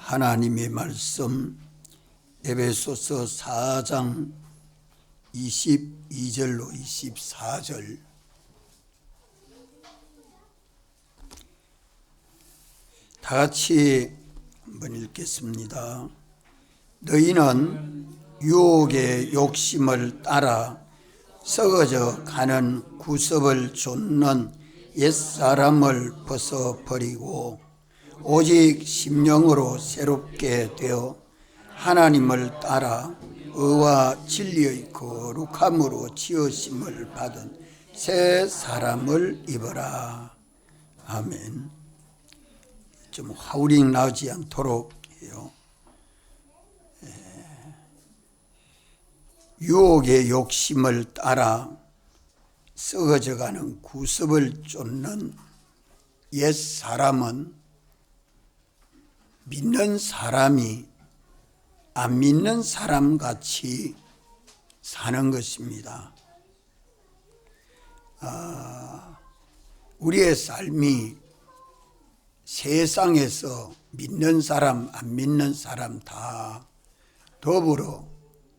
하나님의 말씀 에베소서 4장 22절로 24절 다 같이 한번 읽겠습니다. 너희는 유혹의 욕심을 따라 썩어져 가는 구습을 좇는 옛사람을 벗어버리고 오직 심령으로 새롭게 되어 하나님을 따라 의와 진리의 거룩함으로 지으심을 받은 새 사람을 입어라. 아멘. 좀 하우링 나오지 않도록 해요. 유혹의 욕심을 따라 썩어져가는 구습을 쫓는 옛 사람은 믿는 사람이 안 믿는 사람 같이 사는 것입니다. 우리의 삶이 세상에서 믿는 사람, 안 믿는 사람 다 더불어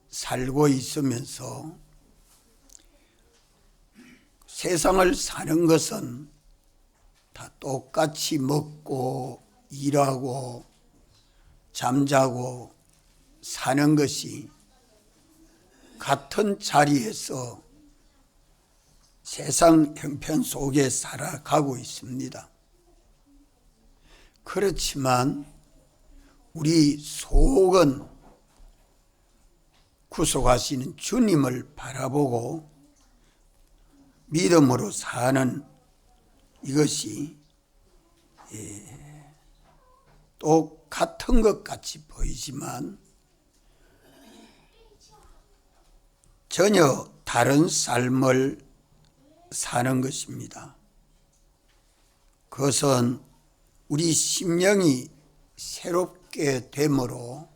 살고 있으면서 세상을 사는 것은 다 똑같이 먹고 일하고 잠자고 사는 것이 같은 자리에서 세상 형편 속에 살아가고 있습니다. 그렇지만 우리 속은 구속하시는 주님을 바라보고 믿음으로 사는 이것이 똑같은 것 같이 보이지만 전혀 다른 삶을 사는 것입니다. 그것은 우리 심령이 새롭게 되므로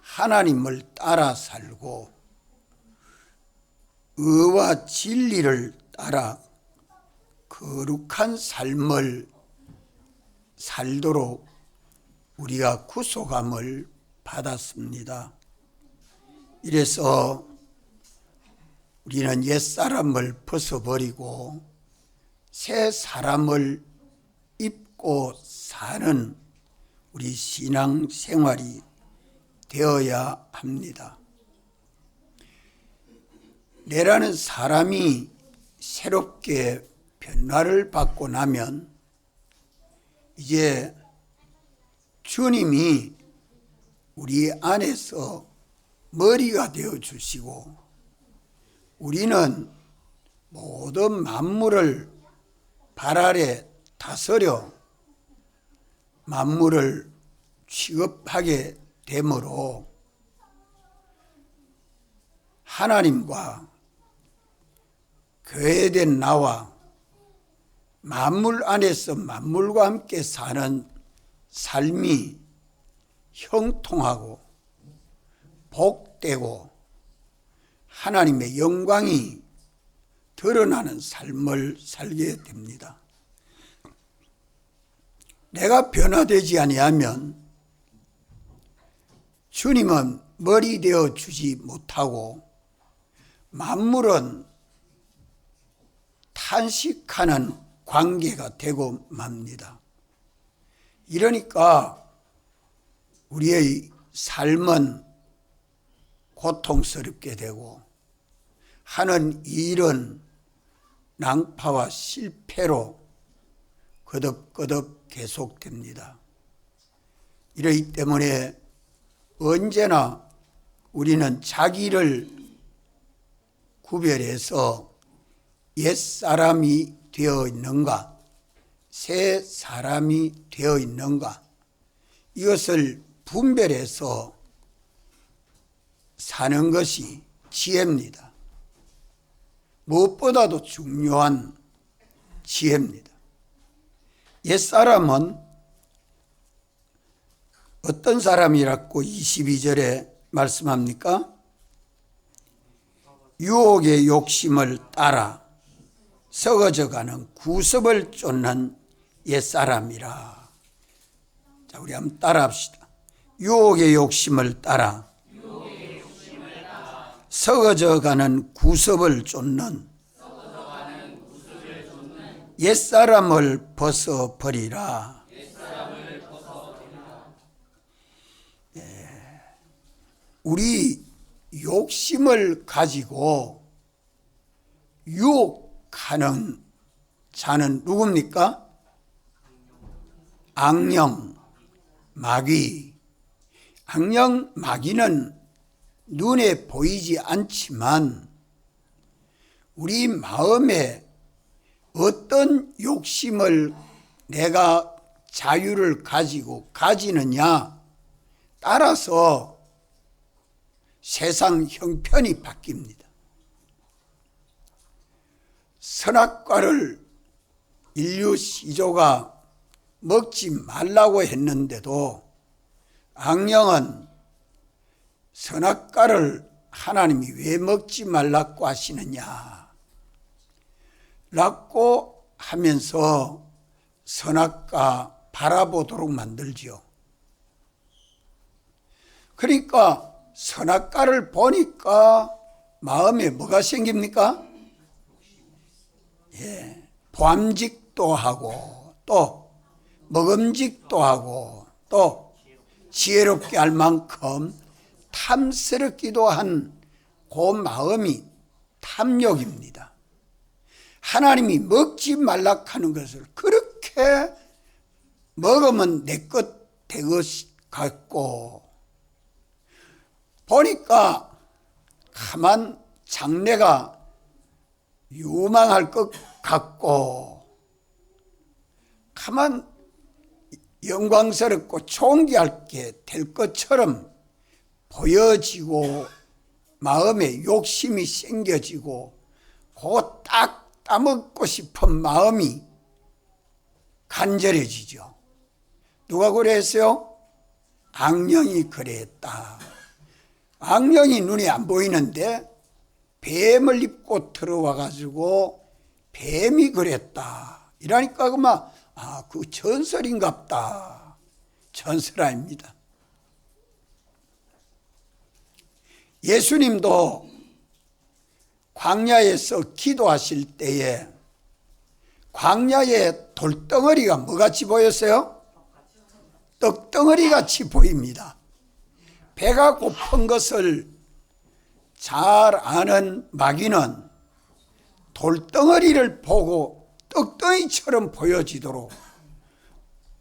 하나님을 따라 살고 의와 진리를 따라 거룩한 삶을 살도록 우리가 구속함을 받았습니다. 이래서 우리는 옛사람을 벗어버리고 새 사람을 입고 사는 우리 신앙생활이 되어야 합니다. 내라는 사람이 새롭게 변화를 받고 나면 이제 주님이 우리 안에서 머리가 되어 주시고 우리는 모든 만물을 발 아래 다스려 만물을 취급하게 되므로 하나님과 교회된 나와 만물 안에서 만물과 함께 사는 삶이 형통하고 복되고 하나님의 영광이 드러나는 삶을 살게 됩니다. 내가 변화되지 아니하면 주님은 머리 되어 주지 못하고 만물은 탄식하는 관계가 되고 맙니다. 이러니까 우리의 삶은 고통스럽게 되고 하는 일은 낭파와 실패로 거듭거듭 계속됩니다. 이러기 때문에 언제나 우리는 자기를 구별해서 옛사람이 되어 있는가, 새 사람이 되어 있는가, 이것을 분별해서 사는 것이 지혜입니다. 무엇보다도 중요한 지혜입니다. 옛사람은 어떤 사람이라고 22절에 말씀합니까? 유혹의 욕심을 따라 썩어져가는 구습을 쫓는 옛사람이라. 자, 우리 한번 따라합시다. 유혹의 욕심을 따라 썩어져가는 구습을 쫓는 옛사람을 벗어버리라. 우리 욕심을 가지고 유혹하는 자는 누굽니까? 악령, 마귀. 악령, 마귀는 눈에 보이지 않지만 우리 마음에 어떤 욕심을 내가 자유를 가지고 가지느냐 따라서 세상 형편이 바뀝니다. 선악과를 인류 시조가 먹지 말라고 했는데도 악령은 선악과를 하나님이 왜 먹지 말라고 하시느냐 라고 하면서 선악과 바라보도록 만들죠. 그러니까 선악과를 보니까 마음에 뭐가 생깁니까? 보암직도 하고 또 먹음직도 하고 또 지혜롭게 할 만큼 탐스럽기도 한 그 마음이 탐욕입니다. 하나님이 먹지 말라 하는 것을 그렇게 먹으면 내 것 될 것 같고 보니까 가만 장래가 유망할 것 같고 가만 영광스럽고 존귀하게 될 것처럼 보여지고 마음에 욕심이 생겨지고 그거 딱 따먹고 싶은 마음이 간절해지죠. 누가 그랬어요? 악령이 그랬다. 악령이 눈에 안 보이는데 뱀을 입고 들어와 가지고 뱀이 그랬다. 이러니까 그만 그 전설인갑다. 전설 아닙니다. 예수님도 광야에서 기도하실 때에 광야에 돌덩어리가 뭐같이 보였어요? 떡덩어리 같이 보입니다. 배가 고픈 것을 잘 아는 마귀는 돌덩어리를 보고 떡덩이처럼 보여지도록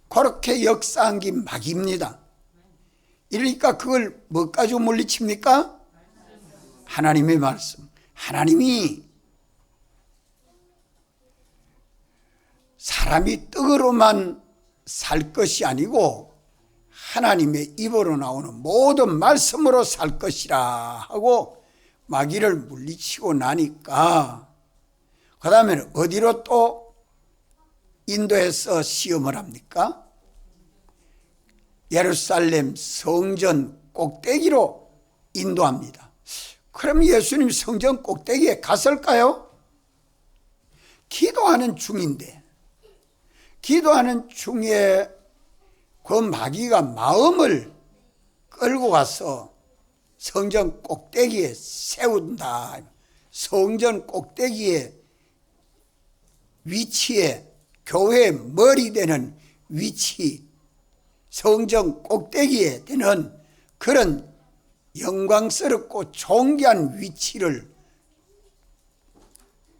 그렇게 역사한 게 마귀입니다. 이러니까 그걸 뭐 가지고 물리칩니까? 하나님의 말씀. 하나님이 사람이 떡으로만 살 것이 아니고 하나님의 입으로 나오는 모든 말씀으로 살 것이라 하고 마귀를 물리치고 나니까 그 다음에는 어디로 또 인도해서 시험을 합니까? 예루살렘 성전 꼭대기로 인도합니다. 그럼 예수님 성전 꼭대기에 갔을까요? 기도하는 중인데 기도하는 중에 그 마귀가 마음을 끌고 가서 성전 꼭대기에 세운다. 성전 꼭대기에 위치에 교회의 머리 되는 위치 성전 꼭대기에 되는 그런 영광스럽고 존귀한 위치를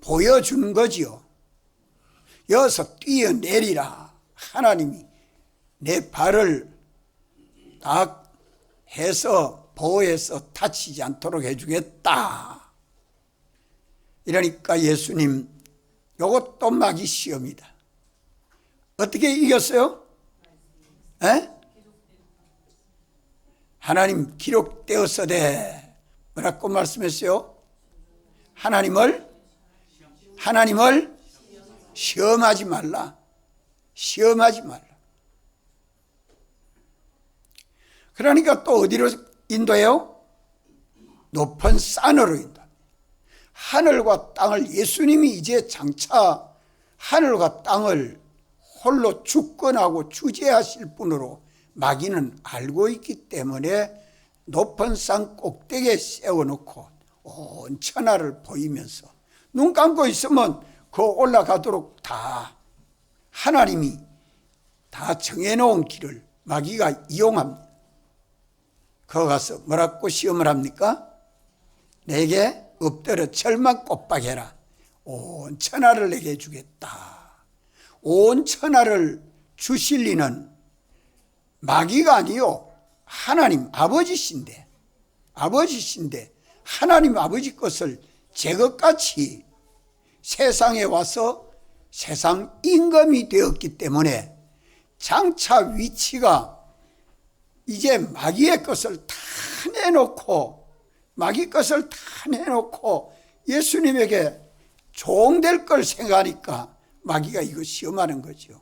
보여주는 거지요. 여기서 뛰어내리라. 하나님이 내 발을 딱 해서 보호해서 다치지 않도록 해주겠다. 이러니까 예수님 요것도 마귀 시험이다. 어떻게 이겼어요? 에? 하나님 기록되었으되 뭐라고 말씀했어요? 하나님을 시험하지 말라. 시험하지 말라. 그러니까 또 어디로 인도해요? 높은 산으로 인도합니다. 하늘과 땅을 예수님이 이제 장차 하늘과 땅을 홀로 주권하고 주재하실 분으로 마귀는 알고 있기 때문에 높은 산 꼭대기에 세워놓고 온 천하를 보이면서 눈 감고 있으면 그 올라가도록 다 하나님이 다 정해놓은 길을 마귀가 이용합니다. 거기 가서 뭐라고 시험을 합니까? 내게 엎드려 절만 꽃박해라. 온 천하를 내게 주겠다. 온 천하를 주실 리는 마귀가 아니요 하나님 아버지신데 하나님 아버지 것을 제 것같이 세상에 와서 세상 임금이 되었기 때문에 장차 위치가 이제 마귀의 것을 다 내놓고 마귀 것을 다 내놓고 예수님에게 종될 걸 생각하니까 마귀가 이거 시험하는 거죠.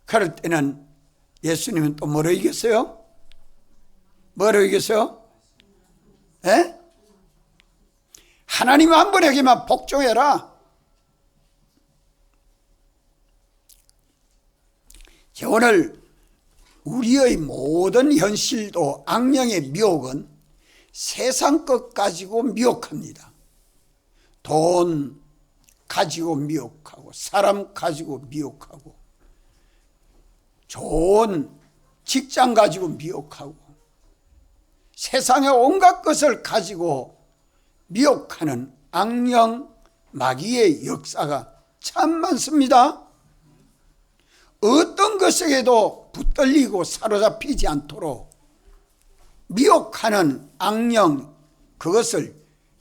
그럴 때는 예수님은 또 뭐로 이겼어요? 뭐로 이겼어요? 에? 하나님 한 분에게만 복종해라. 오늘 우리의 모든 현실도 악령의 미혹은 세상 것 가지고 미혹합니다. 돈 가지고 미혹하고 사람 가지고 미혹하고 좋은 직장 가지고 미혹하고 세상의 온갖 것을 가지고 미혹하는 악령 마귀의 역사가 참 많습니다. 어떤 것에게도 붙들리고 사로잡히지 않도록 미혹하는 악령, 그것을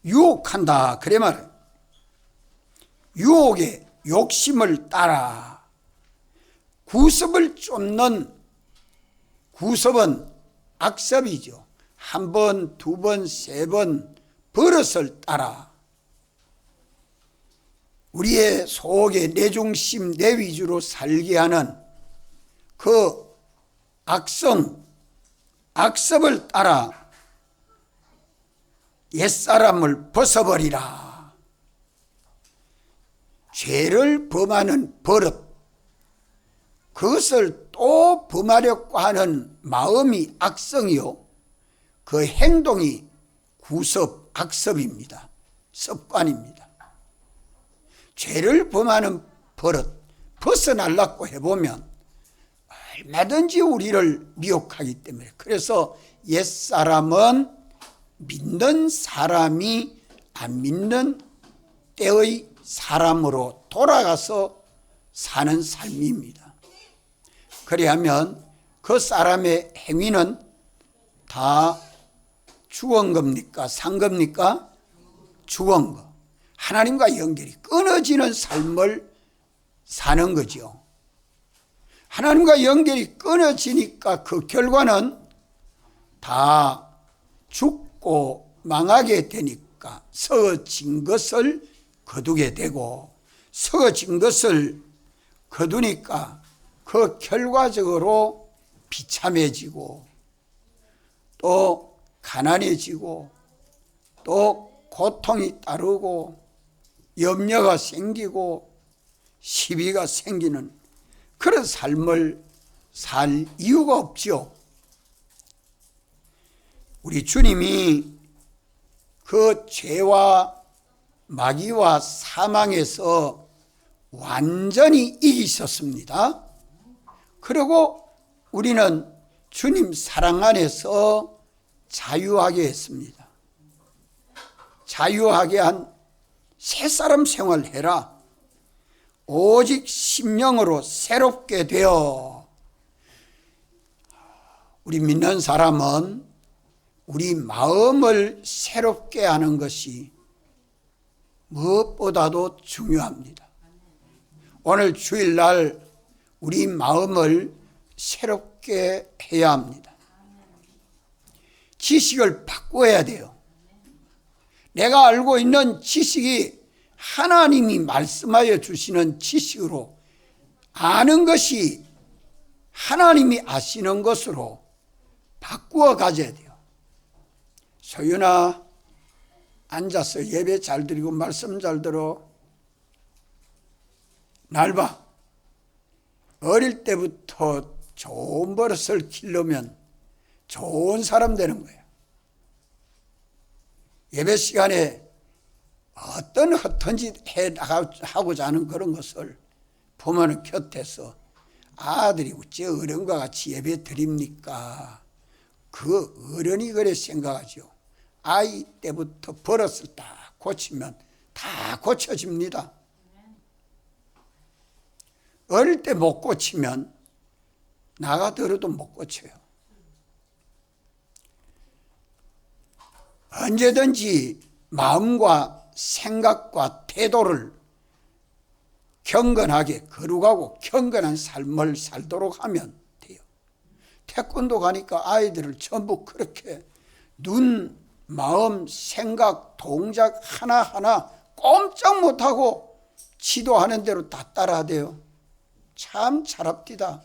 유혹한다 그래 말이에요. 유혹의 욕심을 따라 구습을 쫓는, 구습은 악습이죠. 한 번, 두 번, 세 번 버릇을 따라 우리의 속에 내 중심, 내 위주로 살게 하는 그 악습을 따라 옛사람을 벗어버리라. 죄를 범하는 버릇, 그것을 또 범하려고 하는 마음이 악성이요, 그 행동이 구습, 악습입니다. 습관입니다. 죄를 범하는 버릇, 벗어나려고 해보면 얼마든지 우리를 미혹하기 때문에, 그래서 옛사람은 믿는 사람이 안 믿는 때의 사람으로 돌아가서 사는 삶입니다. 그리하면 그 사람의 행위는 다 죽은 겁니까? 산 겁니까? 죽은 거. 하나님과 연결이 끊어지는 삶을 사는 거죠. 하나님과 연결이 끊어지니까 그 결과는 다 죽고 망하게 되니까 썩어진 것을 거두게 되고, 썩어진 것을 거두니까 그 결과적으로 비참해지고 또 가난해지고 또 고통이 따르고 염려가 생기고 시비가 생기는 그런 삶을 살 이유가 없죠. 우리 주님이 그 죄와 마귀와 사망에서 완전히 이기셨습니다. 그리고 우리는 주님 사랑 안에서 자유하게 했습니다. 자유하게 한 새사람 생활해라. 오직 심령으로 새롭게 되어. 우리 믿는 사람은 우리 마음을 새롭게 하는 것이 무엇보다도 중요합니다. 오늘 주일날 우리 마음을 새롭게 해야 합니다. 지식을 바꿔야 돼요. 내가 알고 있는 지식이 하나님이 말씀하여 주시는 지식으로, 아는 것이 하나님이 아시는 것으로 바꾸어 가져야 돼요. 소윤아, 앉아서 예배 잘 드리고 말씀 잘 들어. 날 봐. 어릴 때부터 좋은 버릇을 길러면 좋은 사람 되는 거예요. 예배 시간에 어떤 허튼 짓 하고자 하는 그런 것을 부모는 곁에서 아들이 어째 어른과 같이 예배 드립니까? 그 어른이 그래 생각하죠. 아이 때부터 버릇을 딱 고치면 다 고쳐집니다. 어릴 때 못 고치면 나가 들어도 못 고쳐요. 언제든지 마음과 생각과 태도를 경건하게 거룩하고 경건한 삶을 살도록 하면 돼요. 태권도 가니까 아이들을 전부 그렇게 눈, 마음, 생각, 동작 하나하나 꼼짝 못하고 지도하는 대로 다 따라하대요. 참 잘합디다.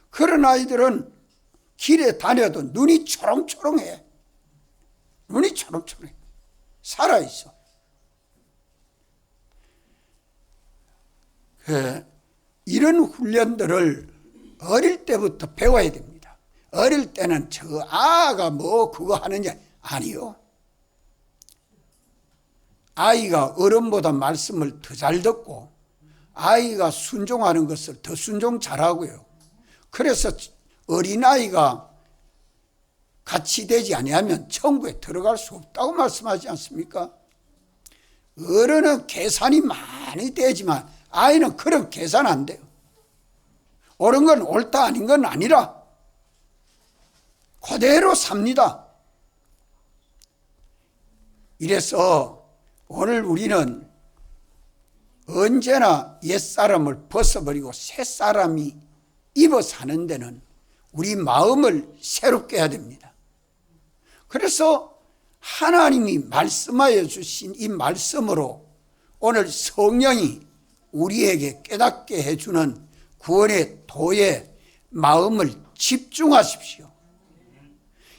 그런 아이들은 길에 다녀도 눈이 초롱초롱해. 눈이 초롱초롱해. 살아있어. 이런 훈련들을 어릴 때부터 배워야 됩니다. 어릴 때는 저 아가 뭐 그거 하느냐, 아니요. 아이가 어른보다 말씀을 더 잘 듣고 아이가 순종하는 것을 더 순종 잘하고요. 그래서 어린아이가 같이 되지 아니하면 천국에 들어갈 수 없다고 말씀하지 않습니까? 어른은 계산이 많이 되지만 아이는 그런 계산 안 돼요. 옳은 건 옳다 아닌 건 아니라 그대로 삽니다. 이래서 오늘 우리는 언제나 옛사람을 벗어버리고 새사람이 입어 사는 데는 우리 마음을 새롭게 해야 됩니다. 그래서 하나님이 말씀하여 주신 이 말씀으로 오늘 성령이 우리에게 깨닫게 해주는 구원의 도에 마음을 집중하십시오.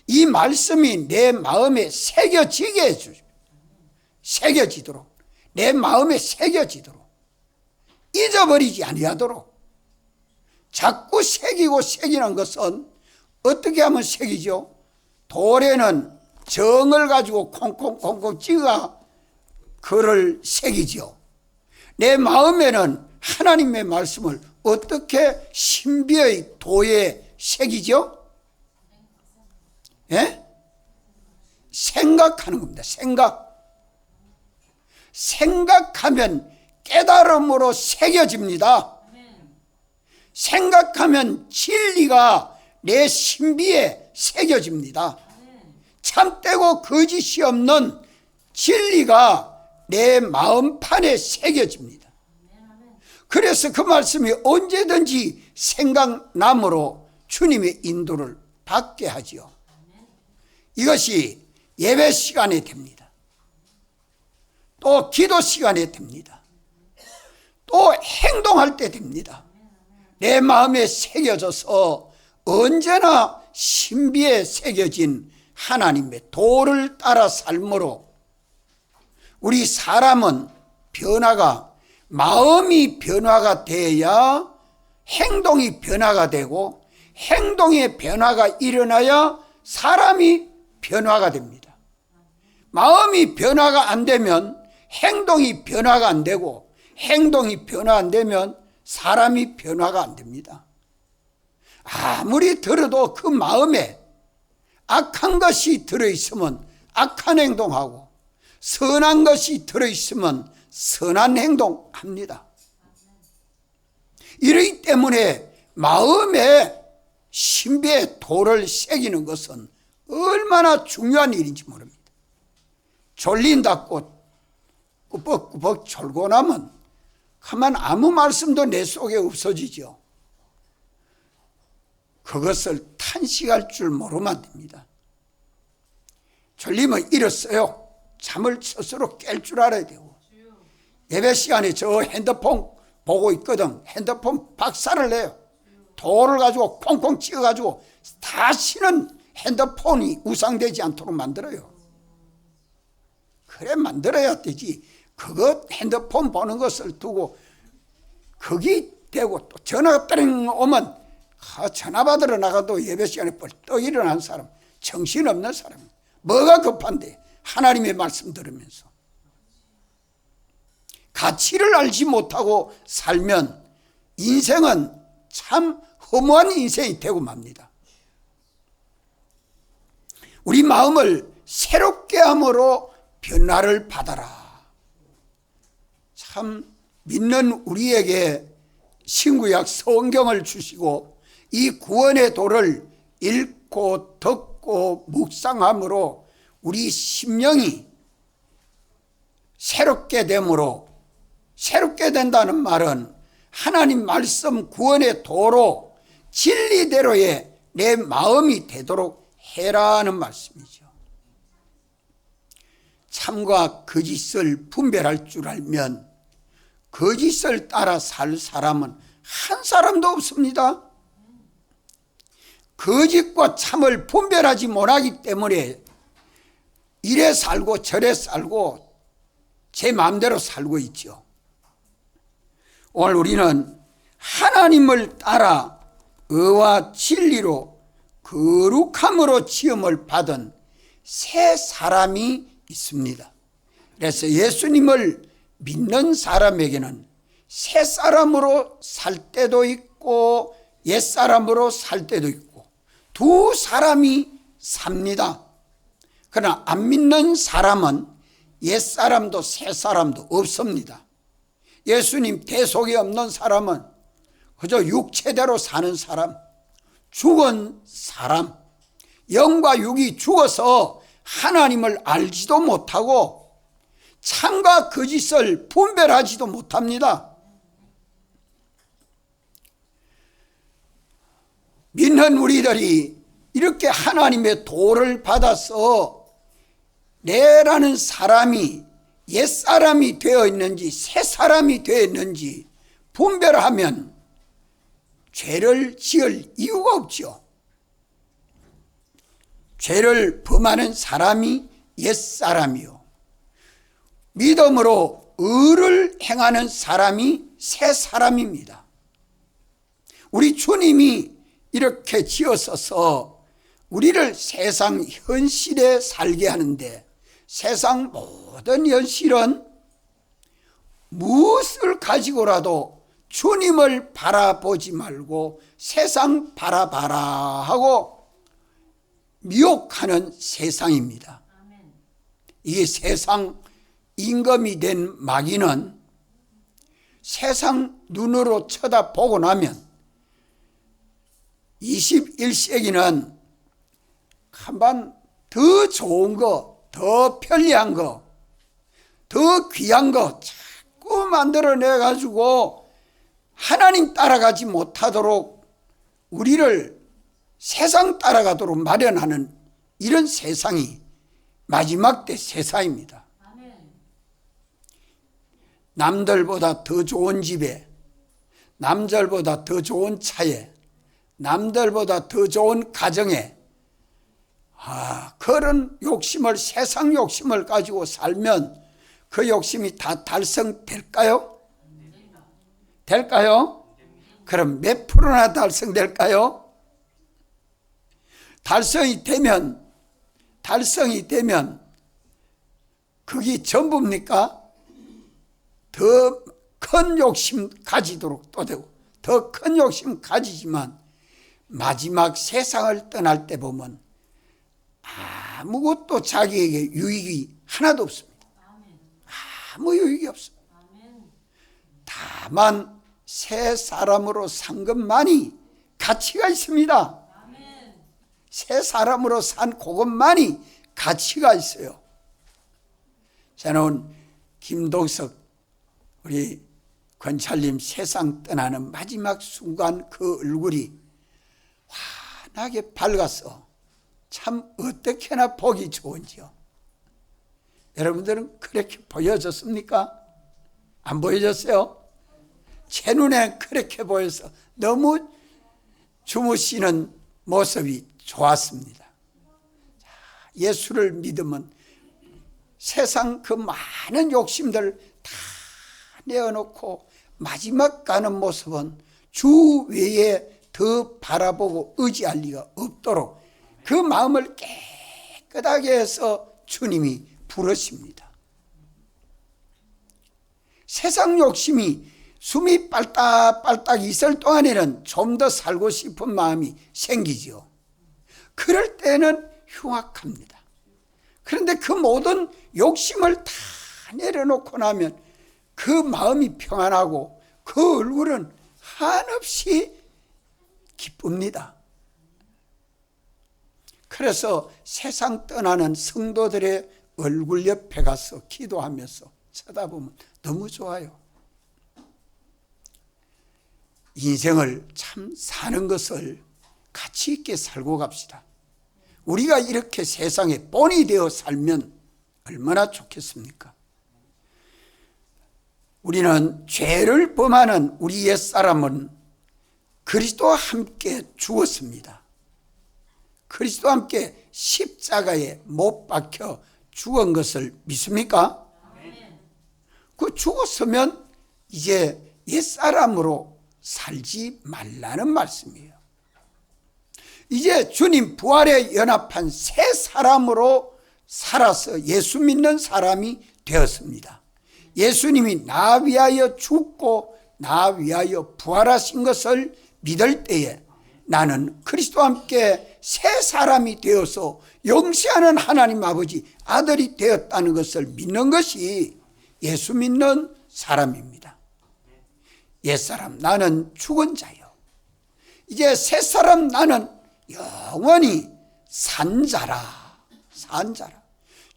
이 말씀이 내 마음에 새겨지게 해주십시오. 새겨지도록, 내 마음에 새겨지도록, 잊어버리지 아니하도록. 자꾸 새기고 새기는 것은 어떻게 하면 새기죠? 돌에는 정을 가지고 콩콩콩콩 찍어 그를 새기죠. 내 마음에는 하나님의 말씀을 어떻게 신비의 도에 새기죠? 예? 생각하는 겁니다. 생각하면 깨달음으로 새겨집니다. 생각하면 진리가 내 신비에 새겨집니다. 참되고 거짓이 없는 진리가 내 마음판에 새겨집니다. 그래서 그 말씀이 언제든지 생각남으로 주님의 인도를 받게 하지요. 이것이 예배 시간에 됩니다. 또 기도 시간에 됩니다. 또 행동할 때 됩니다. 내 마음에 새겨져서 언제나 신비에 새겨진 하나님의 도를 따라 삶으로 우리 사람은 변화가, 마음이 변화가 돼야 행동이 변화가 되고 행동의 변화가 일어나야 사람이 변화가 됩니다. 마음이 변화가 안 되면 행동이 변화가 안 되고 행동이 변화 안 되면 사람이 변화가 안 됩니다. 아무리 들어도 그 마음에 악한 것이 들어있으면 악한 행동하고 선한 것이 들어있으면 선한 행동합니다. 이러기 때문에 마음에 신비의 도를 새기는 것은 얼마나 중요한 일인지 모릅니다. 졸린다고 꾸벅꾸벅 졸고 나면 가만 아무 말씀도 내 속에 없어지죠. 그것을 탄식할 줄 모르면 됩니다. 졸리면 일었어요. 잠을 스스로 깰 줄 알아야 되고, 예배 시간에 저 핸드폰 보고 있거든. 핸드폰 박살을 내요. 돌을 가지고 콩콩 찍어가지고 다시는 핸드폰이 우상되지 않도록 만들어요. 그래 만들어야 되지. 그거 핸드폰 보는 것을 두고 거기 되고 또 전화가 따링 오면 전화 받으러 나가도 예배 시간에 벌떡 일어나는 사람, 정신없는 사람. 뭐가 급한데 하나님의 말씀 들으면서. 가치를 알지 못하고 살면 인생은 참 허무한 인생이 되고 맙니다. 우리 마음을 새롭게 함으로 변화를 받아라. 참 믿는 우리에게 신구약 성경을 주시고 이 구원의 도를 읽고 듣고 묵상함으로 우리 심령이 새롭게 되므로, 새롭게 된다는 말은 하나님 말씀 구원의 도로 진리대로의 내 마음이 되도록 해라는 말씀이죠. 참과 거짓을 분별할 줄 알면 거짓을 따라 살 사람은 한 사람도 없습니다. 거짓과 참을 분별하지 못하기 때문에 이래 살고 저래 살고 제 마음대로 살고 있죠. 오늘 우리는 하나님을 따라 의와 진리로 거룩함으로 지음을 받은 새 사람이 있습니다. 그래서 예수님을 믿는 사람에게는 새 사람으로 살 때도 있고 옛 사람으로 살 때도 있고 두 사람이 삽니다. 그러나 안 믿는 사람은 옛 사람도 새 사람도 없습니다. 예수님 대속이 없는 사람은 그저 육체대로 사는 사람, 죽은 사람, 영과 육이 죽어서 하나님을 알지도 못하고 참과 거짓을 분별하지도 못합니다. 믿는 우리들이 이렇게 하나님의 도를 받아서 내라는 사람이 옛사람이 되어 있는지 새 사람이 되어 있는지 분별하면 죄를 지을 이유가 없죠. 죄를 범하는 사람이 옛사람이요, 믿음으로 의를 행하는 사람이 새 사람입니다. 우리 주님이 이렇게 지어서서 우리를 세상 현실에 살게 하는데, 세상 모든 현실은 무엇을 가지고라도 주님을 바라보지 말고 세상 바라봐라 하고 미혹하는 세상입니다. 이게 세상 임금이 된 마귀는 세상 눈으로 쳐다보고 나면 21세기는 한번 더 좋은 거, 더 편리한 거, 더 귀한 거 자꾸 만들어내가지고 하나님 따라가지 못하도록 우리를 세상 따라가도록 마련하는 이런 세상이 마지막 때 세상입니다. 남들보다 더 좋은 집에, 남들보다 더 좋은 차에, 남들보다 더 좋은 가정에 그런 욕심을, 세상 욕심을 가지고 살면 그 욕심이 다 달성될까요? 될까요? 그럼 몇 프로나 달성될까요? 달성이 되면 그게 전부입니까? 더 큰 욕심 가지도록 또 되고 더 큰 욕심 가지지만 마지막 세상을 떠날 때 보면 아무것도 자기에게 유익이 하나도 없습니다. 아무 유익이 없습니다. 다만 새 사람으로 산 것만이 가치가 있습니다. 새 사람으로 산 그것만이 가치가 있어요. 저는 김동석 우리 권찰님 세상 떠나는 마지막 순간 그 얼굴이 환하게 밝아서 참 어떻게나 보기 좋은지요. 여러분들은 그렇게 보여졌습니까? 안 보여졌어요? 제 눈에 그렇게 보여서 너무 주무시는 모습이 좋았습니다. 예수를 믿으면 세상 그 많은 욕심들 다 내어놓고 마지막 가는 모습은 주 외에 더 바라보고 의지할 리가 없도록 그 마음을 깨끗하게 해서 주님이 부르십니다. 세상 욕심이 숨이 빨딱빨딱 있을 동안에는 좀 더 살고 싶은 마음이 생기지요. 그럴 때는 흉악합니다. 그런데 그 모든 욕심을 다 내려놓고 나면 그 마음이 평안하고 그 얼굴은 한없이 기쁩니다. 그래서 세상 떠나는 성도들의 얼굴 옆에 가서 기도하면서 쳐다보면 너무 좋아요. 인생을 참 사는 것을 가치 있게 살고 갑시다. 우리가 이렇게 세상에 본이 되어 살면 얼마나 좋겠습니까? 우리는 죄를 범하는 우리 옛사람은 그리스도와 함께 죽었습니다. 그리스도와 함께 십자가에 못 박혀 죽은 것을 믿습니까? 그 죽었으면 이제 옛사람으로 살지 말라는 말씀이에요. 이제 주님 부활에 연합한 새 사람으로 살아서 예수 믿는 사람이 되었습니다. 예수님이 나 위하여 죽고 나 위하여 부활하신 것을 믿을 때에 나는 그리스도와 함께 새 사람이 되어서 영시하는 하나님 아버지 아들이 되었다는 것을 믿는 것이 예수 믿는 사람입니다. 옛사람 나는 죽은 자요, 이제 새사람 나는 영원히 산 자라.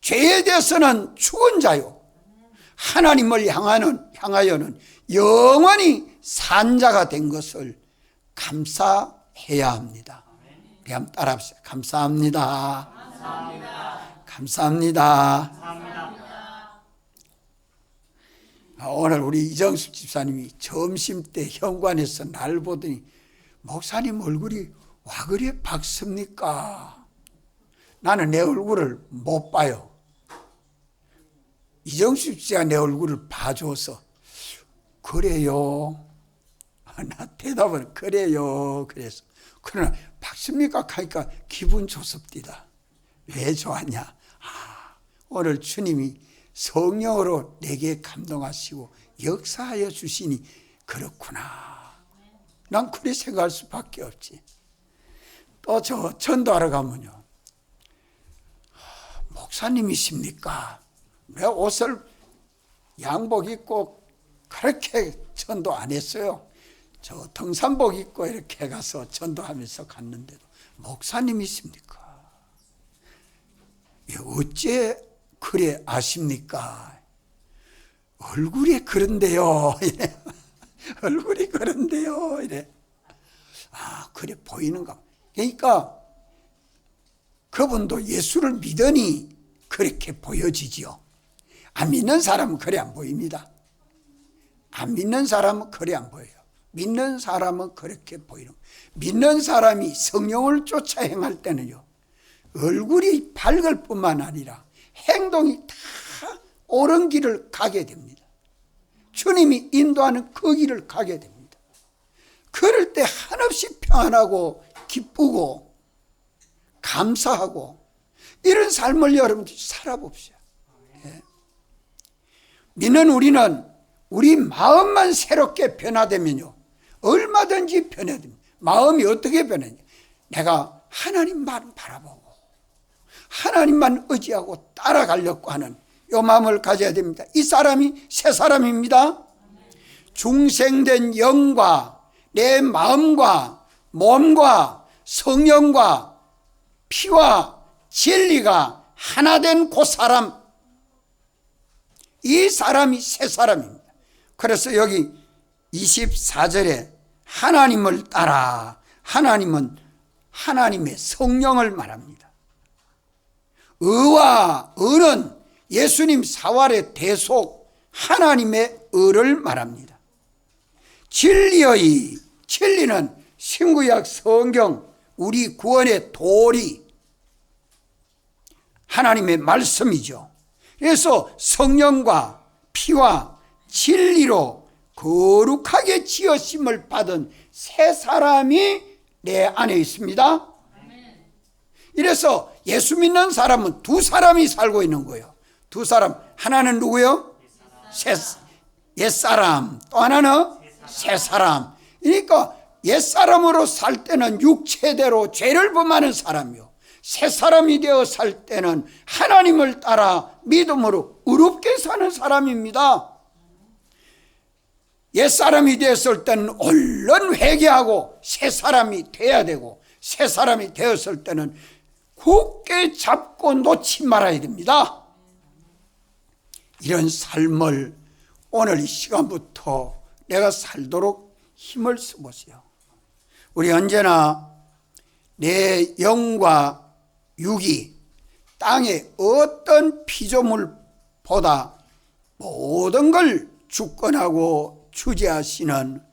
죄에 대해서는 죽은 자요, 하나님을 향하여는 영원히 산 자가 된 것을 감사해야 합니다. 우리 한번 따라합시다. 감사합니다. 감사합니다. 오늘 우리 이정숙 집사님이 점심때 현관에서 날 보더니 목사님 얼굴이 와 그리 밝습니까? 나는 내 얼굴을 못 봐요. 이정숙 씨가 내 얼굴을 봐줘서 그래요. 나 대답은 그래요. 그래서 그러나 밝습니까? 하니까 기분 좋습니다. 왜 좋았냐? 오늘 주님이 성령으로 내게 감동하시고 역사하여 주시니 그렇구나. 난 그렇게 생각할 수밖에 없지. 또 저 전도하러 가면요, 목사님이십니까? 왜 옷을 양복 입고 그렇게 전도 안 했어요. 저 등산복 입고 이렇게 가서 전도하면서 갔는데도 목사님이십니까? 어째 그래 아십니까? 얼굴이 그런데요. 이래. 얼굴이 그런데요. 이래. 그래 보이는가? 그러니까 그분도 예수를 믿으니 그렇게 보여지지요. 안 믿는 사람은 그래 안 보입니다. 안 믿는 사람은 그래 안 보여요. 믿는 사람은 그렇게 보이는. 믿는 사람이 성령을 쫓아 행할 때는요, 얼굴이 밝을 뿐만 아니라 행동이 다 옳은 길을 가게 됩니다. 주님이 인도하는 그 길을 가게 됩니다. 그럴 때 한없이 평안하고 기쁘고 감사하고 이런 삶을 여러분들이 살아봅시다. 믿는 우리는 우리 마음만 새롭게 변화되면요, 얼마든지 변화됩니다. 마음이 어떻게 변하냐? 내가 하나님만 바라보고 하나님만 의지하고 따라가려고 하는 이 마음을 가져야 됩니다. 이 사람이 새 사람입니다. 중생된 영과 내 마음과 몸과 성령과 피와 진리가 하나 된 그 사람, 이 사람이 새 사람입니다. 그래서 여기 24절에 하나님을 따라, 하나님은 하나님의 성령을 말합니다. 의와 의는 예수님 사활의 대속 하나님의 의를 말합니다. 진리의, 진리는 신구약 성경 우리 구원의 도리, 하나님의 말씀이죠. 그래서 성령과 피와 진리로 거룩하게 지으심을 받은 새 사람이 내 안에 있습니다. 이래서 예수 믿는 사람은 두 사람이 살고 있는 거예요. 두 사람, 하나는 누구요? 옛사람, 또 하나는 새사람. 그러니까 옛사람으로 살 때는 육체대로 죄를 범하는 사람이요, 새사람이 되어 살 때는 하나님을 따라 믿음으로 의롭게 사는 사람입니다. 옛사람이 되었을 때는 얼른 회개하고 새사람이 돼야 되고, 새사람이 되었을 때는 굳게 잡고 놓지 말아야 됩니다. 이런 삶을 오늘 이 시간부터 내가 살도록 힘을 써보세요. 우리 언제나 내 영과 육이 땅의 어떤 피조물보다 모든 걸 주권하고 주재하시는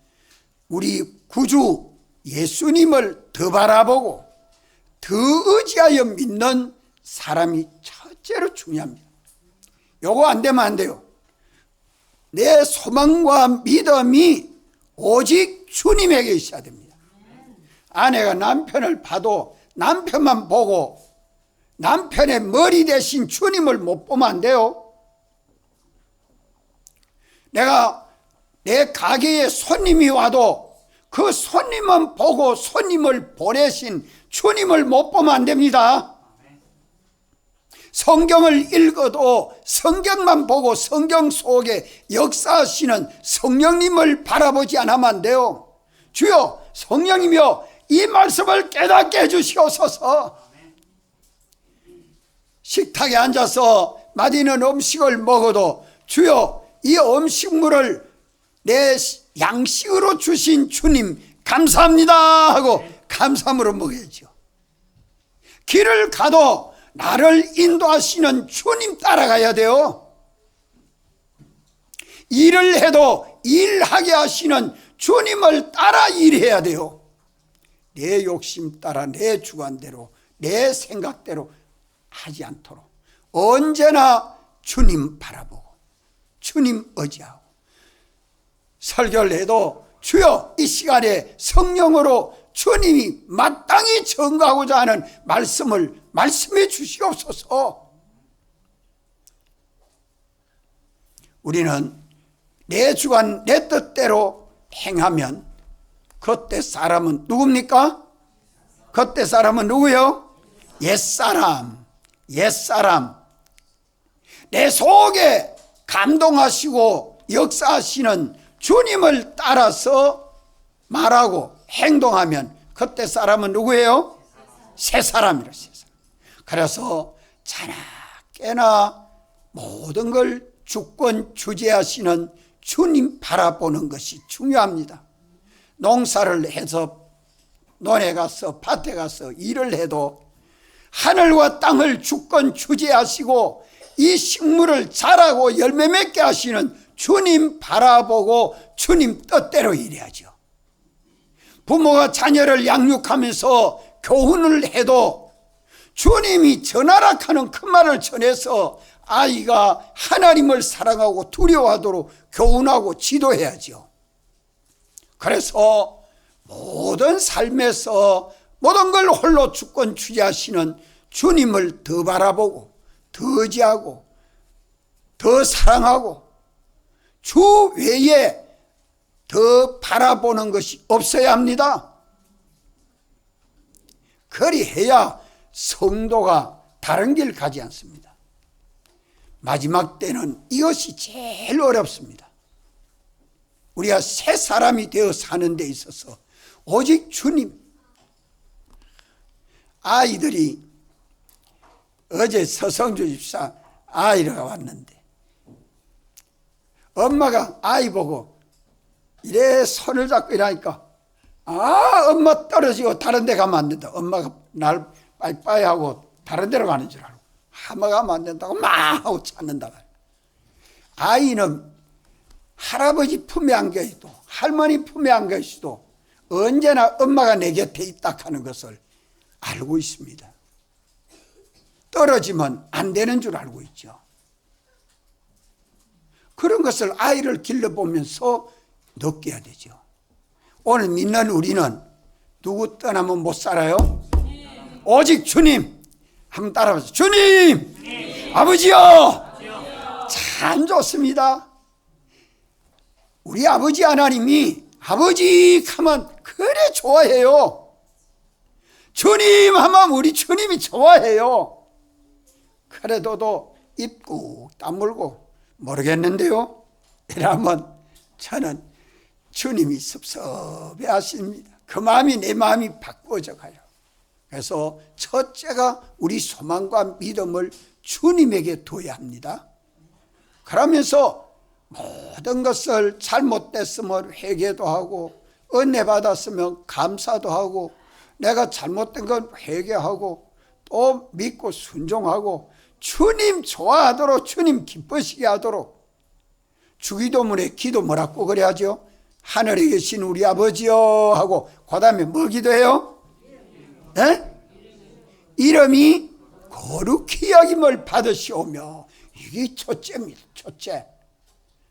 우리 구주 예수님을 더 바라보고 더 의지하여 믿는 사람이 첫째로 중요합니다. 요거 안 되면 안 돼요. 내 소망과 믿음이 오직 주님에게 있어야 됩니다. 아내가 남편을 봐도 남편만 보고 남편의 머리 대신 주님을 못 보면 안 돼요. 내가 내 가게에 손님이 와도 그 손님만 보고 손님을 보내신 주님을 못 보면 안 됩니다. 성경을 읽어도 성경만 보고 성경 속에 역사하시는 성령님을 바라보지 않으면 안 돼요. 주여, 성령님이여, 이 말씀을 깨닫게 해주시옵소서. 식탁에 앉아서 맛있는 음식을 먹어도 주여, 이 음식물을 내 양식으로 주신 주님 감사합니다 하고 감사함으로 먹어야죠. 길을 가도 나를 인도하시는 주님 따라가야 돼요. 일을 해도 일하게 하시는 주님을 따라 일해야 돼요. 내 욕심 따라 내 주관대로 내 생각대로 하지 않도록 언제나 주님 바라보고 주님 의지하고, 설교를 해도 주여, 이 시간에 성령으로 주님이 마땅히 전가하고자 하는 말씀을 말씀해 주시옵소서. 우리는 내 주관 내 뜻대로 행하면 그때 사람은 누굽니까? 그때 사람은 누구요? 옛사람. 옛사람. 내 속에 감동하시고 역사하시는 주님을 따라서 말하고 행동하면 그때 사람은 누구예요? 새 사람이라. 그래서 자나깨나 모든 걸 주권 주재하시는 주님 바라보는 것이 중요합니다. 농사를 해서 논에 가서 밭에 가서 일을 해도 하늘과 땅을 주권 주재하시고 이 식물을 자라고 열매 맺게 하시는 주님 바라보고 주님 뜻대로 일해야죠. 부모가 자녀를 양육하면서 교훈을 해도 주님이 전하라 하는 큰 말을 전해서 아이가 하나님을 사랑하고 두려워하도록 교훈하고 지도해야죠. 그래서 모든 삶에서 모든 걸 홀로 주권 주재하시는 주님을 더 바라보고 더 의지하고 더 사랑하고 주 외에 더 바라보는 것이 없어야 합니다. 그리해야 성도가 다른 길 가지 않습니다. 마지막 때는 이것이 제일 어렵습니다. 우리가 새 사람이 되어 사는 데 있어서 오직 주님. 아이들이 어제 서성주 집사 아이가 왔는데 엄마가 아이 보고 이래 손을 잡고 이러니까 엄마 떨어지고 다른 데 가면 안 된다. 엄마가 날 빠이빠이 하고 다른 데로 가는 줄 알고 엄마가 가면 안 된다고 막 하고 찾는다. 아이는 할아버지 품에 안겨 있도 할머니 품에 안겨 있어도 언제나 엄마가 내 곁에 있다 하는 것을 알고 있습니다. 떨어지면 안 되는 줄 알고 있죠. 그런 것을 아이를 길러보면서 느껴야 되죠. 오늘 믿는 우리는 누구 떠나면 못 살아요? 오직 주님. 한번 따라해보세요. 주님! 아버지요! 참 좋습니다. 우리 아버지 하나님이 아버지 하면 그래 좋아해요. 주님 하면 우리 주님이 좋아해요. 그래도 입 꾹 다물고 모르겠는데요. 이러면 저는 주님이 섭섭해 하십니다. 그 마음이 내 마음이 바꿔져 가요. 그래서 첫째가 우리 소망과 믿음을 주님에게 둬야 합니다. 그러면서 모든 것을 잘못됐으면 회개도 하고 은혜 받았으면 감사도 하고 내가 잘못된 건 회개하고 또 믿고 순종하고 주님 좋아하도록 주님 기쁘시게 하도록 주기도문에 기도 뭐라고 그래야죠? 하늘에 계신 우리 아버지요 하고 그 다음에 뭐 기도해요? 네? 이름이 거룩히 여김을 받으시오며 이게 첫째입니다. 첫째.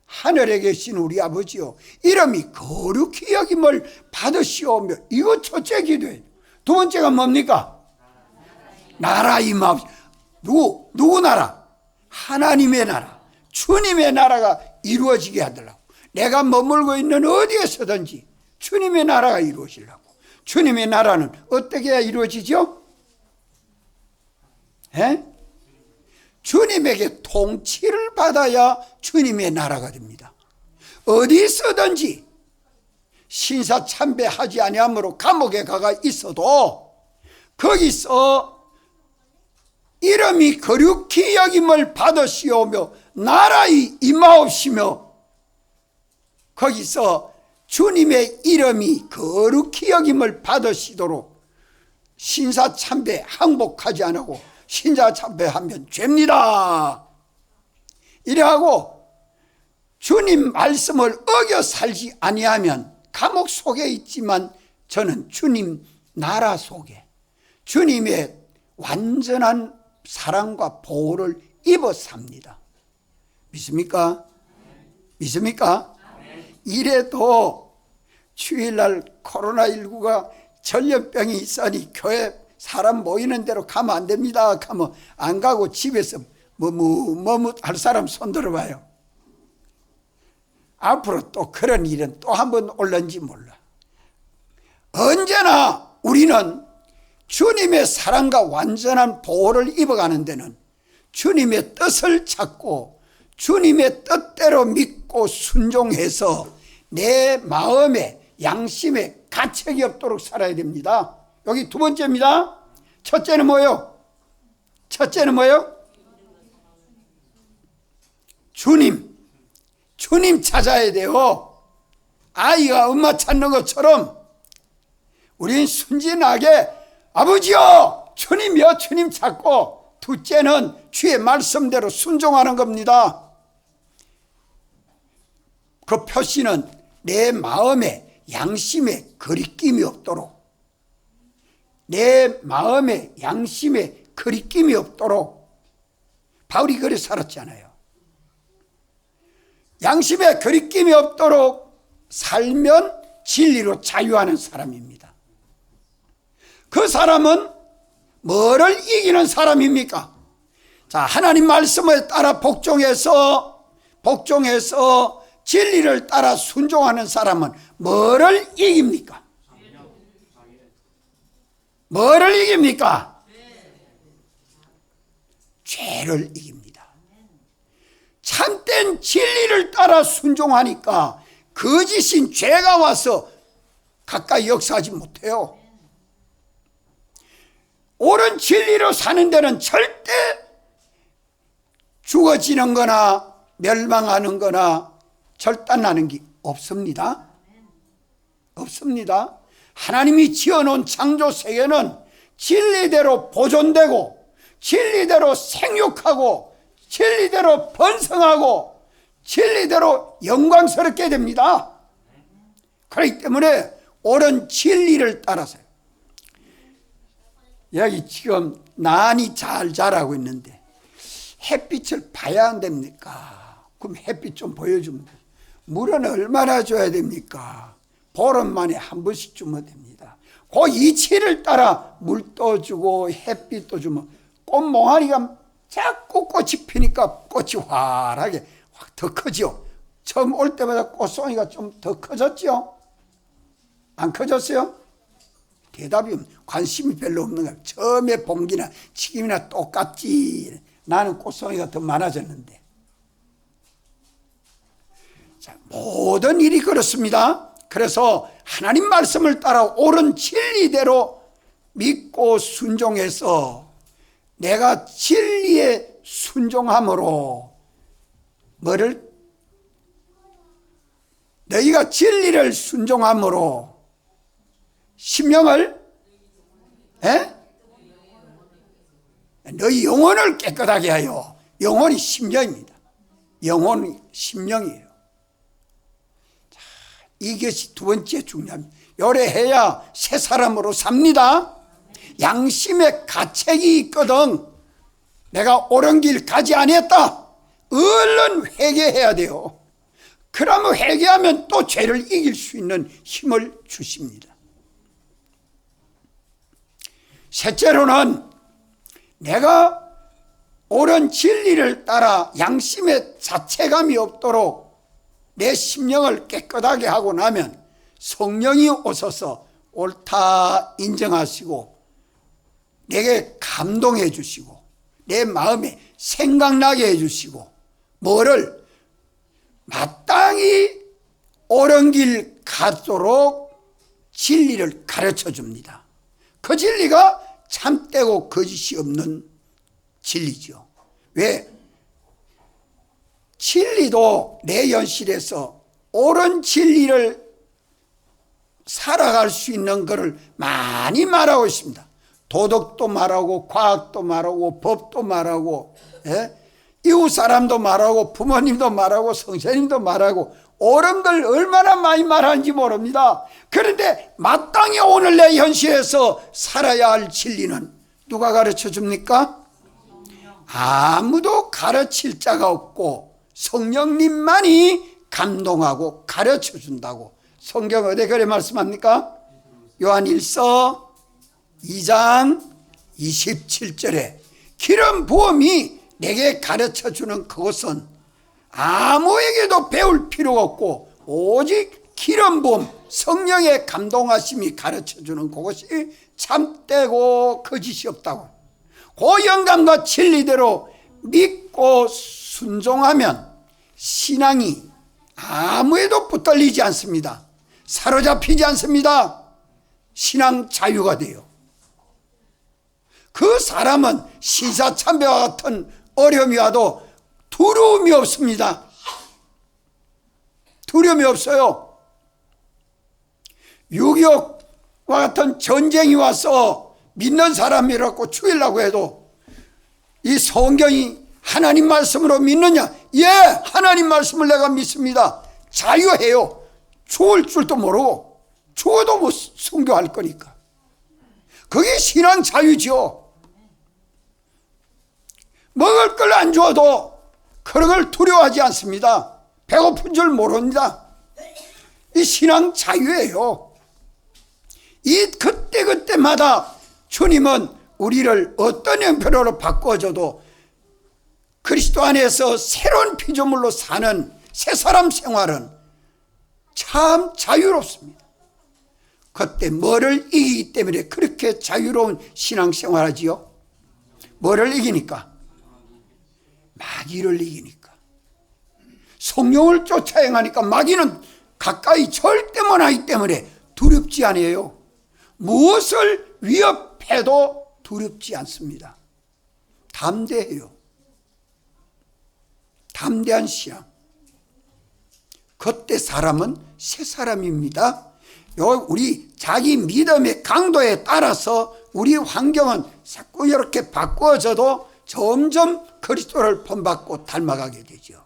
하늘에 계신 우리 아버지요 이름이 거룩히 여김을 받으시오며 이거 첫째 기도예요. 두 번째가 뭡니까? 나라 임하옵시고 누구 나라? 하나님의 나라 주님의 나라가 이루어지게 하더라고. 내가 머물고 있는 어디에서든지 주님의 나라가 이루어지려고. 주님의 나라는 어떻게 해야 이루어지죠? 주님에게 통치를 받아야 주님의 나라가 됩니다. 어디서든지 신사참배하지 아니함으로 감옥에 가가 있어도 거기서 이름이 거룩히 여김을 받으시오며 나라의 임하옵시며 거기서 주님의 이름이 거룩히 여김을 받으시도록 신사참배 항복하지 않고 신사참배하면 죄입니다. 이래하고 주님 말씀을 어겨 살지 아니하면 감옥 속에 있지만 저는 주님 나라 속에 주님의 완전한 사랑과 보호를 입어 삽니다. 믿습니까? 믿습니까? 이래도 주일날 코로나19가 전염병이 있으니 교회 사람 모이는 대로 가면 안 됩니다. 하면 안 가고 집에서 뭐뭐 할 사람 손 들어봐요. 앞으로 또 그런 일은 또 한 번 올는지 몰라. 언제나 우리는 주님의 사랑과 완전한 보호를 입어가는 데는 주님의 뜻을 찾고 주님의 뜻대로 믿고 순종해서 내 마음에 양심에 가책이 없도록 살아야 됩니다. 여기 두 번째입니다. 첫째는 뭐예요? 첫째는 뭐예요? 주님 찾아야 돼요. 아이가 엄마 찾는 것처럼 우린 순진하게 아버지요 주님이요 주님 찾고 둘째는 주의 말씀대로 순종하는 겁니다. 그 표시는 내 마음에 양심에 거리낌이 없도록 내 마음에 양심에 거리낌이 없도록 바울이 그래 살았잖아요. 양심에 거리낌이 없도록 살면 진리로 자유하는 사람입니다. 그 사람은 뭐를 이기는 사람입니까? 자, 하나님 말씀을 따라 복종해서 진리를 따라 순종하는 사람은 뭐를 이깁니까? 뭐를 이깁니까? 죄를 이깁니다. 참된 진리를 따라 순종하니까 거짓인 죄가 와서 가까이 역사하지 못해요. 옳은 진리로 사는 데는 절대 죽어지는 거나 멸망하는 거나 절단나는 게 없습니다. 없습니다. 하나님이 지어놓은 창조 세계는 진리대로 보존되고 진리대로 생육하고 진리대로 번성하고 진리대로 영광스럽게 됩니다. 그렇기 때문에 옳은 진리를 따라서요. 여기 지금 난이 잘 자라고 있는데 햇빛을 봐야 안 됩니까? 그럼 햇빛 좀 보여주면 돼요. 물은 얼마나 줘야 됩니까? 보름 만에 한 번씩 주면 됩니다. 그 이치를 따라 물도 주고 햇빛도 주면 꽃몽아리가 자꾸 꽃이 피니까 꽃이 환하게 확 더 크죠. 처음 올 때마다 꽃송이가 좀 더 커졌죠? 안 커졌어요? 대답이 관심이 별로 없는 거야. 처음에 봉기나 지금이나 똑같지. 나는 꽃송이가 더 많아졌는데. 자, 모든 일이 그렇습니다. 그래서 하나님 말씀을 따라 옳은 진리대로 믿고 순종해서 내가 진리에 순종함으로 뭐를? 너희가 진리를 순종함으로 심령을 너희 영혼을 깨끗하게 하여. 영혼이 심령입니다. 영혼이 심령이에요. 자, 이것이 두 번째 중요합니다. 요래해야 새 사람으로 삽니다. 양심의 가책이 있거든. 내가 옳은 길 가지 아니했다. 얼른 회개해야 돼요. 그러면 회개하면 또 죄를 이길 수 있는 힘을 주십니다. 셋째로는 내가 옳은 진리를 따라 양심의 자체감이 없도록 내 심령을 깨끗하게 하고 나면 성령이 오셔서 옳다 인정하시고 내게 감동해 주시고 내 마음에 생각나게 해 주시고 뭐를 마땅히 옳은 길 가도록 진리를 가르쳐 줍니다. 그 진리가 참되고 거짓이 없는 진리죠. 왜? 진리도 내 현실에서 옳은 진리를 살아갈 수 있는 것을 많이 말하고 있습니다. 도덕도 말하고 과학도 말하고 법도 말하고 이웃 사람도 말하고 부모님도 말하고 선생님도 말하고 옳은 걸 얼마나 많이 말하는지 모릅니다. 그런데 마땅히 오늘 내 현실에서 살아야 할 진리는 누가 가르쳐 줍니까? 아무도 가르칠 자가 없고 성령님만이 감동하고 가르쳐 준다고 성경 어디 그래 말씀합니까? 요한 1서 2장 27절에 기름 부음이 내게 가르쳐 주는 그것은 아무에게도 배울 필요가 없고 오직 기름 부음 성령의 감동하심이 가르쳐 주는 그것이 참되고 거짓이 없다고. 그 영감과 진리대로 믿고 순종하면 신앙이 아무에도 붙들리지 않습니다. 사로잡히지 않습니다. 신앙 자유가 돼요. 그 사람은 시사참배와 같은 어려움이 와도 두려움이 없습니다. 두려움이 없어요. 6.25와 같은 전쟁이 와서 믿는 사람이라고 죽이려고 해도 이 성경이 하나님 말씀으로 믿느냐? 예, 하나님 말씀을 내가 믿습니다. 자유해요. 죽을 줄도 모르고 죽어도 뭐 순교할 거니까. 그게 신앙 자유죠. 먹을 걸 안 줘도 그런 걸 두려워하지 않습니다. 배고픈 줄 모릅니다. 이 신앙 자유예요. 이 그때그때마다 주님은 우리를 어떤 형편으로 바꿔줘도 그리스도 안에서 새로운 피조물로 사는 새 사람 생활은 참 자유롭습니다. 그때 뭐를 이기기 때문에 그렇게 자유로운 신앙생활하지요? 뭐를 이기니까? 마귀를 이기니까. 성령을 쫓아 행하니까 마귀는 가까이 절대 못 하기 때문에 두렵지 않아요. 무엇을 위협해도 두렵지 않습니다. 담대해요. 담대한 신앙. 그때 사람은 새 사람입니다. 우리 자기 믿음의 강도에 따라서 우리 환경은 자꾸 이렇게 바꾸어져도 점점 그리스도를 본받고 닮아가게 되죠.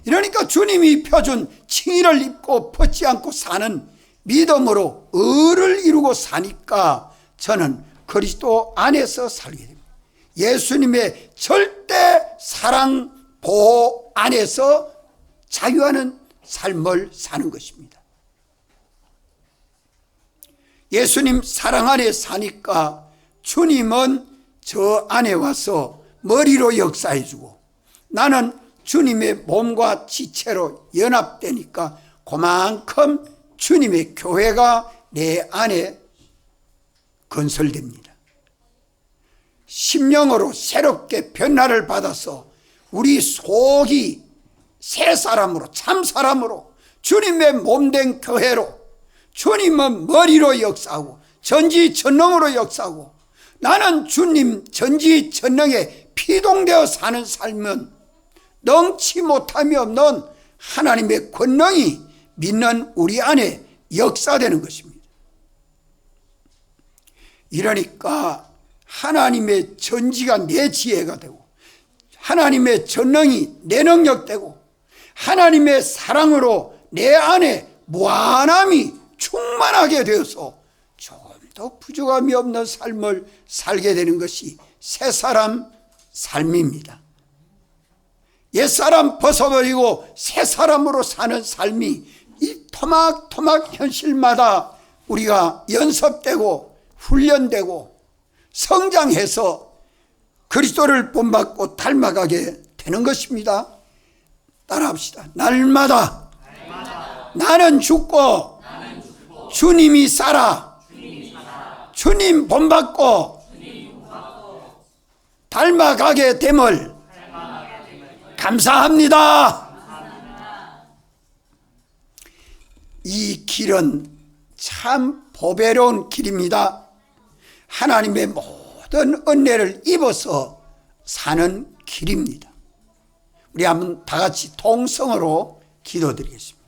이러니까 주님이 펴준 칭의를 입고 벗지 않고 사는 믿음으로 의를 이루고 사니까 저는 그리스도 안에서 살게 됩니다. 예수님의 절대 사랑 보호 안에서 자유하는 삶을 사는 것입니다. 예수님 사랑 안에 사니까 주님은 저 안에 와서 머리로 역사해주고, 나는 주님의 몸과 지체로 연합되니까 그만큼 주님의 교회가 내 안에 건설됩니다. 심령으로 새롭게 변화를 받아서 우리 속이 새 사람으로, 참 사람으로, 주님의 몸된 교회로, 주님은 머리로 역사하고 전지전능으로 역사하고, 나는 주님 전지전능에 피동되어 사는 삶은 능치 못함이 없는 하나님의 권능이 믿는 우리 안에 역사되는 것입니다. 이러니까 하나님의 전지가 내 지혜가 되고, 하나님의 전능이 내 능력 되고, 하나님의 사랑으로 내 안에 무한함이 충만하게 되어서 조금 더 부족함이 없는 삶을 살게 되는 것이 새사람 삶입니다. 옛사람 벗어버리고 새사람으로 사는 삶이 이 토막토막 현실마다 우리가 연습되고 훈련되고 성장해서 그리스도를 본받고 닮아가게 되는 것입니다. 따라합시다. 날마다 나는 죽고 주님이 살아. 주님 본받고 닮아가게 됨을 감사합니다. 이 길은 참 보배로운 길입니다. 하나님의 모든 은혜를 입어서 사는 길입니다. 우리 한번 다 같이 통성으로 기도드리겠습니다.